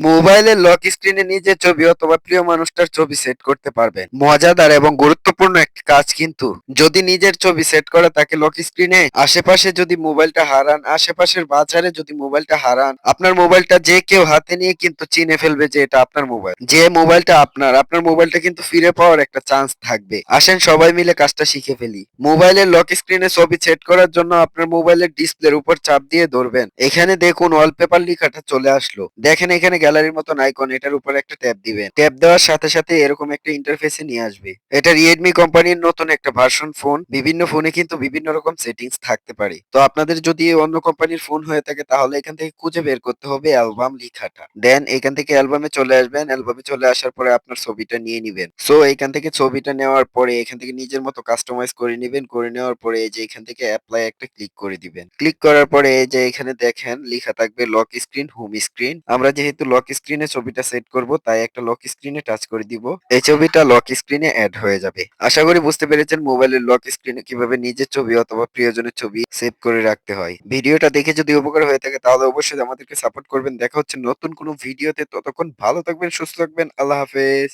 মোবাইলের লক স্ক্রিনে নিজের ছবি অথবা প্রিয় মানুষটার ছবি সেট করতে পারবেন। মজাদার এবং গুরুত্বপূর্ণ একটি কাজ কিন্তু। যদি নিজের ছবি সেট করা থাকে লক স্ক্রিনে, আশেপাশে যদি মোবাইলটা হারান, আশেপাশের বাজারে যদি মোবাইলটা হারান, আপনার মোবাইলটা যে কেউ হাতে নিয়ে কিন্তু চিনে ফেলবে যে এটা আপনার মোবাইল। যে মোবাইলটা আপনার মোবাইলটা কিন্তু ফিরে পাওয়ার একটা চান্স থাকবে। আসেন সবাই মিলে কাজটা শিখে ফেলি। মোবাইলের লক স্ক্রিনে ছবি সেট করার জন্য আপনার মোবাইলের ডিসপ্লের উপর চাপ দিয়ে ধরবেন। এখানে দেখুন ওয়ালপেপার লেখাটা চলে আসলো। দেখেন এখানে গ্যালারির মতন আইকন, এটার উপর একটা ট্যাপ দিবেন। ট্যাপ দেওয়ার সাথে সাথে এরকম একটা ইন্টারফেসে নিয়ে আসবে। এটা Redmi কোম্পানির নতুন একটা ভার্সন ফোন। বিভিন্ন ফোনে কিন্তু বিভিন্ন রকম সেটিংস থাকতে পারে। তো আপনাদের যদি অন্য কোম্পানির ফোন হয়ে থাকে তাহলে এখান থেকে খুঁজে বের করতে হবে অ্যালবাম লেখাটা। দেন এখান থেকে অ্যালবামে চলে আসবেন। অ্যালবামে চলে আসার পরে আপনার ছবিটা নিয়ে নিবেন। সো এখান থেকে ছবিটা নেওয়ার পরে এখান থেকে নিজের মতো কাস্টমাইজ করে নিবেন। করে নেওয়ার পরে এই যে এখান থেকে অ্যাপ্লাই একটা ক্লিক করে দিবেন। ক্লিক করার পরে এই যে এখানে দেখেন লেখা থাকবে লক স্ক্রিন, হোম স্ক্রিন। আমরা যেহেতু লক স্ক্রিনে ছবিটা সেট করব তাই একটা লক স্ক্রিনে টাচ করে দিব। এই ছবিটা লক স্ক্রিনে এড হয়ে যাবে। আশা করি বুঝতে পেরেছেন মোবাইলের লক স্ক্রিনে কিভাবে নিজের ছবি অথবা প্রিয়জনের ছবি সেভ করে রাখতে হয়। ভিডিওটা দেখে যদি উপকার হয়ে থাকে তাহলে অবশ্যই আমাদেরকে সাপোর্ট করবেন। দেখা হচ্ছে নতুন কোনো ভিডিওতে। ততক্ষণ ভালো থাকবেন, সুস্থ থাকবেন। আল্লাহ হাফেজ।